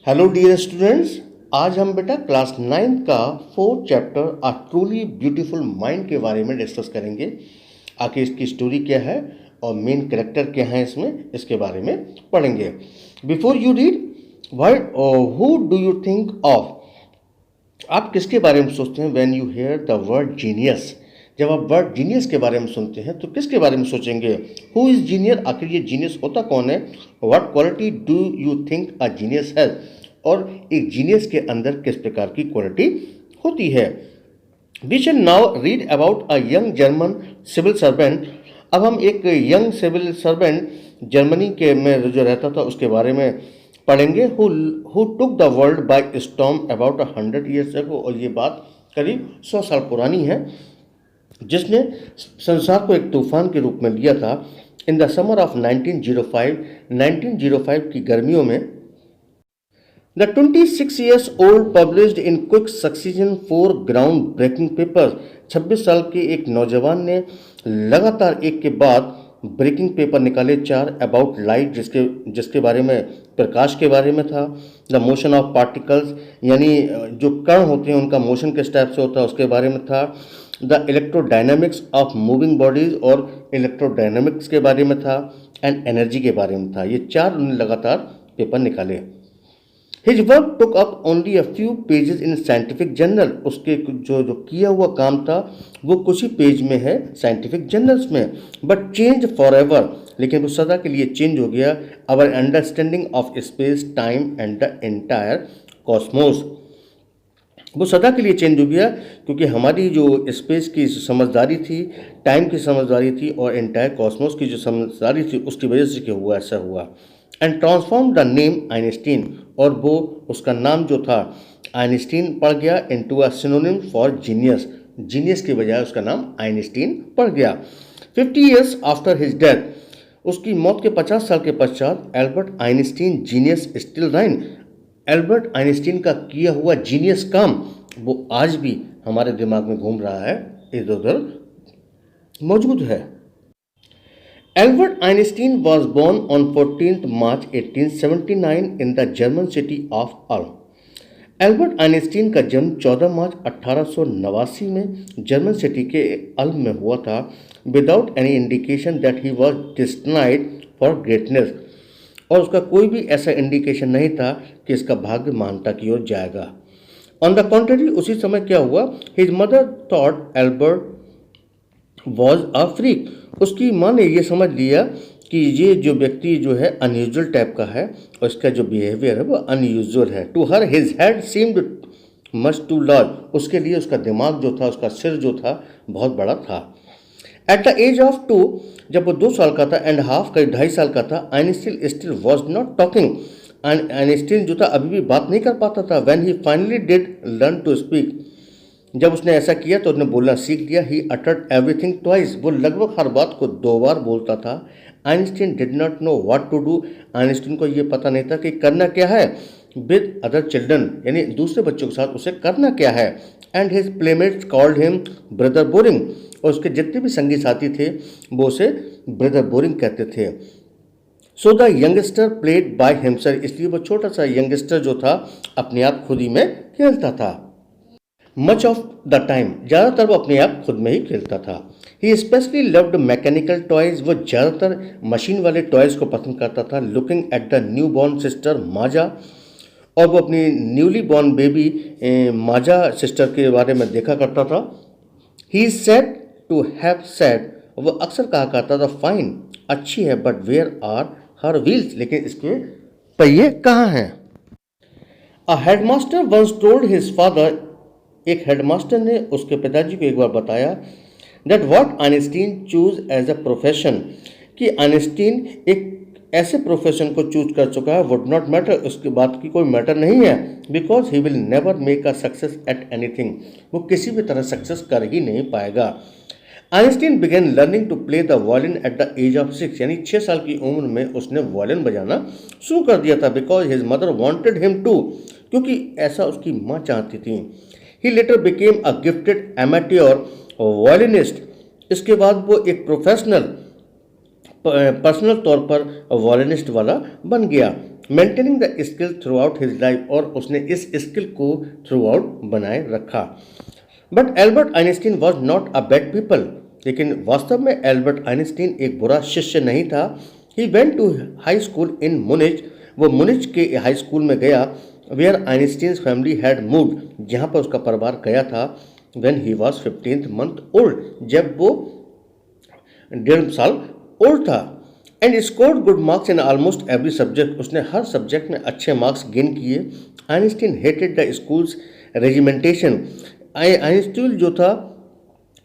Hello dear students, आज हम बेटा क्लास 9 का 4th chapter a truly beautiful mind के बारे में डिस्कस करेंगे। आखिर इसकी स्टोरी क्या है और मेन कैरेक्टर क्या है इसमें, इसके बारे में पढ़ेंगे। Before you read, what who do you think of? आप किसके बारे में सोचते हैं when you here the word genius? जब आप वर्ड जीनियस के बारे में सुनते हैं तो किसके बारे में सोचेंगे? Who is जीनियर? आखिर ये जीनियस होता कौन है? What quality do you think a genius has? और एक जीनियस के अंदर किस प्रकार की क्वालिटी होती है? We shall now read about a young German civil servant. अब हम एक यंग सिविल सर्वेंट जर्मनी के में जो रहता था उसके बारे में पढ़ेंगे। Who took the world by storm about 100 years ago. और ये बात करीब 100 साल पुरानी है, जिसने संसार को एक तूफान के रूप में लिया था। इन द समर ऑफ 1905 की गर्मियों में the 26 years old published in quick succession 4 ground breaking papers। 26 साल के एक नौजवान ने लगातार एक के बाद ब्रेकिंग पेपर निकाले 4 अबाउट लाइट, जिसके बारे में प्रकाश के बारे में था। द मोशन ऑफ पार्टिकल्स, यानी जो कण होते हैं उनका मोशन किस टाइप से होता है उसके बारे में था। The electrodynamics of moving bodies, और इलेक्ट्रोडायनामिक्स के बारे में था। एंड एनर्जी के बारे में था। ये 4 उन्होंने लगातार पेपर निकाले। His work took up only a few pages in scientific journal। उसके जो किया हुआ काम था वो कुछ ही पेज में है साइंटिफिक जर्नल्स में। बट चेंज फॉर एवर, लेकिन वो सदा के लिए चेंज हो गया। Our understanding of space time and the entire cosmos, वो सदा के लिए चेंज हो गया क्योंकि हमारी जो स्पेस की समझदारी थी, टाइम की समझदारी थी और एंटायर कॉस्मोस की जो समझदारी थी उसकी वजह से क्या हुआ, ऐसा हुआ। And transform the name Einstein, और वो उसका नाम जो था आइंस्टीन पड़ गया into a synonym for genius. Genius की बजाय उसका नाम आइंस्टीन पड़ गया। 50 years आफ्टर हिज डेथ, उसकी मौत के 50 साल के पश्चात एल्बर्ट आइंस्टीन जीनियस स्टिल राइन। एल्बर्ट आइंस्टीन का किया हुआ जीनियस काम वो आज भी हमारे दिमाग में घूम रहा है, इधर उधर मौजूद है। Albert Einstein was born on 14th March 1879 in the German city of Ulm। Albert Einstein का जन्म 14 मार्च 1889 में जर्मन सिटी के अल्म में हुआ था। Without any indication that he was destined for greatness, और उसका कोई भी ऐसा इंडिकेशन नहीं था कि इसका भाग्य महानता की ओर जाएगा। ऑन द कॉन्ट्ररी, उसी समय क्या हुआ, his mother thought Albert was a freak. उसकी माँ ने ये समझ लिया कि ये जो व्यक्ति जो है अनयूजुअल टाइप का है और इसका जो बिहेवियर है वो अनयूजुअल है। To her his head seemed much too large, उसके लिए उसका दिमाग जो था, उसका सिर जो था बहुत बड़ा था। एट द एज ऑफ 2, जब वो 2 साल का था एंड हाफ, करीब 2.5 साल का था, Einstein still was not talking. Einstein जो था अभी भी बात नहीं कर पाता था। When he finally did learn to speak, जब उसने ऐसा किया तो उसने बोलना सीख लिया। ही अटर्ड एवरीथिंग ट्वाइस, वो लगभग हर बात को 2 बार बोलता था। Einstein did not know what to do, Einstein को ये पता नहीं था कि करना क्या है। विद अदर चिल्ड्रन, यानी दूसरे बच्चों के साथ उसे करना क्या है। And his playmates called him brother boring, और उसके जितने भी संगी साथी थे वो उसे ब्रदर बोरिंग कहते थे। So the youngster played by himself, इसलिए वो छोटा सा यंगस्टर जो था अपने आप खुद ही में खेलता था। मच ऑफ द टाइम, ज़्यादातर वो अपने आप खुद में ही खेलता था। He specially loved mechanical toys, वो ज़्यादातर मशीन वाले टॉयज़ को पसंद करता था। Looking at the new born sister Maja, और वो अपनी newly born baby Maja sister के बारे में देखा करता था। He said to have said, वो अक्सर कहा करता था फाइन, अच्छी है, but where are her wheels, लेकिन इसके पहिए कहाँ हैं। A headmaster once told his father, एक हेडमास्टर ने उसके पिताजी को एक बार बताया, that what Einstein choose as a profession, कि आइंस्टीन एक ऐसे प्रोफेशन को चूज कर चुका है, वुड नॉट मैटर, उसके बात की कोई मैटर नहीं है। Because he will never make a success at anything, वो किसी भी तरह सक्सेस कर ही नहीं पाएगा। Einstein began learning to play the violin at the age of 6, यानी 6 साल की उम्र में उसने वायलिन बजाना शुरू कर दिया था। Because his mother wanted him to, क्योंकि ऐसा उसकी माँ चाहती थी। He later became a gifted amateur violinist, इसके बाद वो एक प्रोफेशनल पर्सनल तौर पर वायलिनिस्ट वाला बन गया। Maintaining the skill through out his life, और उसने इस स्किल को थ्रू आउट बनाए रखा। But Albert Einstein was not a bad people, लेकिन वास्तव में एल्बर्ट आइंस्टीन एक बुरा शिष्य नहीं था। He went to high school in Munich, वो मुनिच के हाई स्कूल में गया, where Einstein's family had moved, जहाँ पर उसका परिवार गया था, when he was 15th month old, जब वो 1.5 साल ओल्ड था। And scored good marks in almost every subject, उसने हर सब्जेक्ट में अच्छे मार्क्स गेन किए। Einstein hated the school's regimentation, Einstein जो था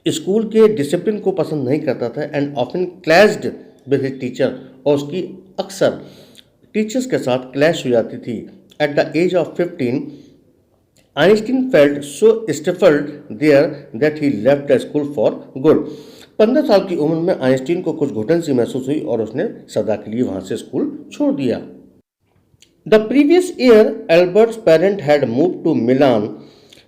स्कूल के डिसिप्लिन को पसंद नहीं करता था। And often clashed with his teacher, और उसकी अक्सर टीचर्स के साथ क्लैश हो जाती थी। At the age of 15 Einstein felt so stifled there that he left the school for good. 15 साल की उम्र में आइंस्टीन को कुछ घुटन सी महसूस हुई और उसने सदा के लिए वहां से स्कूल छोड़ दिया। The previous year Albert's parent had move to Milan,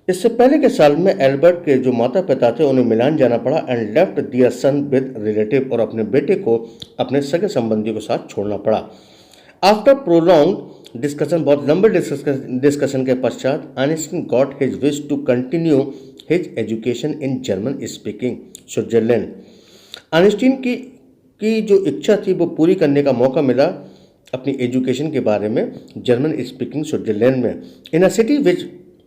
इससे पहले के साल में एल्बर्ट के जो माता पिता थे उन्हें मिलान जाना पड़ा। And left their son with relative, और अपने बेटे को अपने सगे संबंधियों के साथ छोड़ना पड़ा। आफ्टर प्रोलॉन्ग डिस्कशन, बहुत लंबे डिस्कशन के पश्चात, Einstein got his wish to continue his education in German speaking Switzerland. Einstein की जो इच्छा थी वो पूरी करने का मौका मिला अपनी एजुकेशन के बारे में जर्मन स्पीकिंग स्विट्जरलैंड में, in a city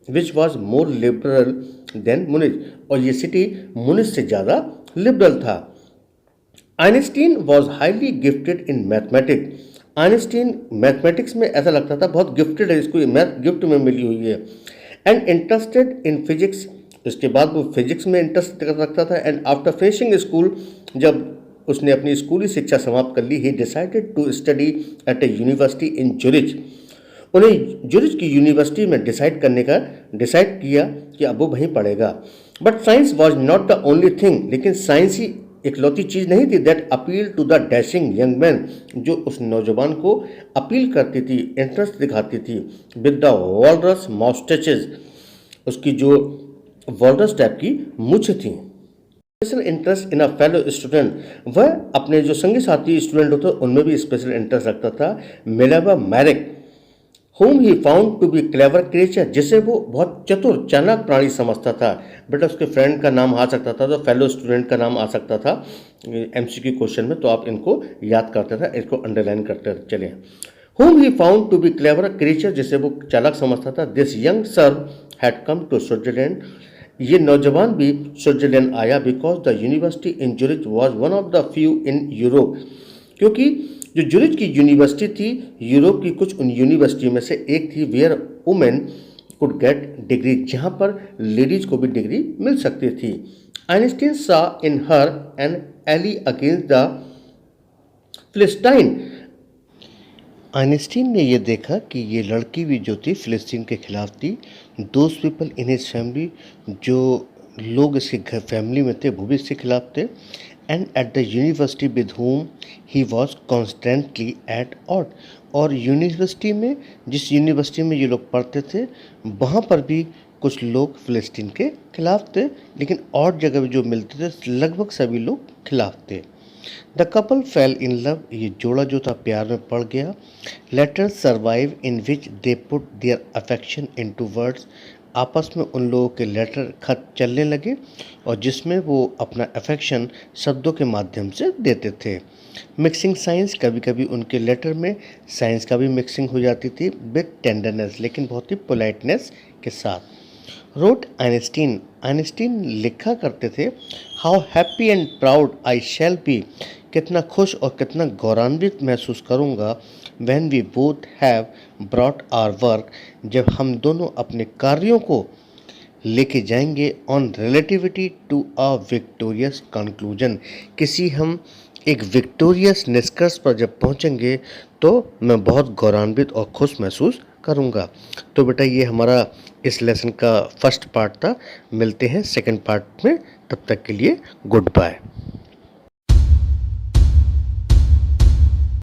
which was more liberal than Munich, और ये सिटी मुनिच से ज़्यादा लिबरल था। Einstein was highly gifted in mathematics, Einstein mathematics में ऐसा लगता था बहुत गिफ्टेड है, इसको मैथ गिफ्ट में मिली हुई है। एंड इंटरेस्टेड इन फिजिक्स, इसके बाद वो फिजिक्स में इंटरेस्ट रखता था। एंड आफ्टर फिनिशिंग स्कूल, जब उसने अपनी स्कूली शिक्षा समाप्त कर ली, he decided to study at a university in Zurich, उन्हें ज्यूरिच की यूनिवर्सिटी में डिसाइड किया कि अब वो वहीं पढ़ेगा। But science was not the only thing, लेकिन साइंस ही इकलौती चीज़ नहीं थी that appeal to the dashing young man, जो उस नौजवान को अपील करती थी, इंटरेस्ट दिखाती थी। विद द वॉलरस माउस्टेचेस, उसकी जो वॉलरस टाइप की मूछ थी। Special interest in a fellow student, वह अपने जो संगी साथी स्टूडेंट होते उनमें भी स्पेशल इंटरेस्ट रखता था। Mileva Maric, whom he found to be clever creature, जिसे वो बहुत चतुर चालाक प्राणी समझता था। बेटा उसके फ्रेंड का नाम आ सकता था, तो फेलो स्टूडेंट का नाम आ सकता था एमसीक्यू क्वेश्चन में, तो आप इनको याद करते थे, इसको अंडरलाइन करते चले। whom he found to be clever creature, जिसे वो चालाक समझता था। this young sir had come to Switzerland, ये नौजवान भी स्विट्जरलैंड आया, because the university in Zurich was one of the few in Europe, क्योंकि जो ज्यूरिच की यूनिवर्सिटी थी यूरोप की कुछ उन यूनिवर्सिटी में से एक थी where women could get degree, जहाँ पर लेडीज को भी डिग्री मिल सकती थी। Einstein saw in her an ally against the philistine, Einstein ने यह देखा कि ये लड़की भी जो थी फिलिस्तीन के खिलाफ थी। Those people in his family, जो लोग इसके घर फैमिली में थे वो भी इसके खिलाफ थे। And at the university with whom he was constantly at odd, और यूनिवर्सिटी में, जिस यूनिवर्सिटी में ये लोग पढ़ते थे वहाँ पर भी कुछ लोग फ़िलिस्तीन के खिलाफ थे, लेकिन और जगह भी जो मिलते थे लगभग सभी लोग खिलाफ थे। The couple fell in love, ये जोड़ा जो था प्यार में पड़ गया। Letter survive in which they put their affection into words, आपस में उन लोगों के लेटर खत चलने लगे और जिसमें वो अपना अफेक्शन शब्दों के माध्यम से देते थे। मिक्सिंग साइंस, कभी कभी उनके लेटर में साइंस का भी मिक्सिंग हो जाती थी विद टेंडरनेस, लेकिन बहुत ही पोलाइटनेस के साथ। रोट आइंस्टीन, आइंस्टीन लिखा करते थे, how happy and proud I shall be, कितना खुश और कितना गौरवान्वित महसूस करूँगा, when we both have brought our work, जब हम दोनों अपने कार्यों को लेके जाएंगे on relativity to a victorious conclusion, किसी हम एक विक्टोरियस निष्कर्ष पर जब पहुंचेंगे तो मैं बहुत गौरवान्वित और खुश महसूस करूंगा। तो बेटा ये हमारा इस लेसन का फर्स्ट पार्ट था, मिलते हैं सेकंड पार्ट में, तब तक के लिए गुड बाय।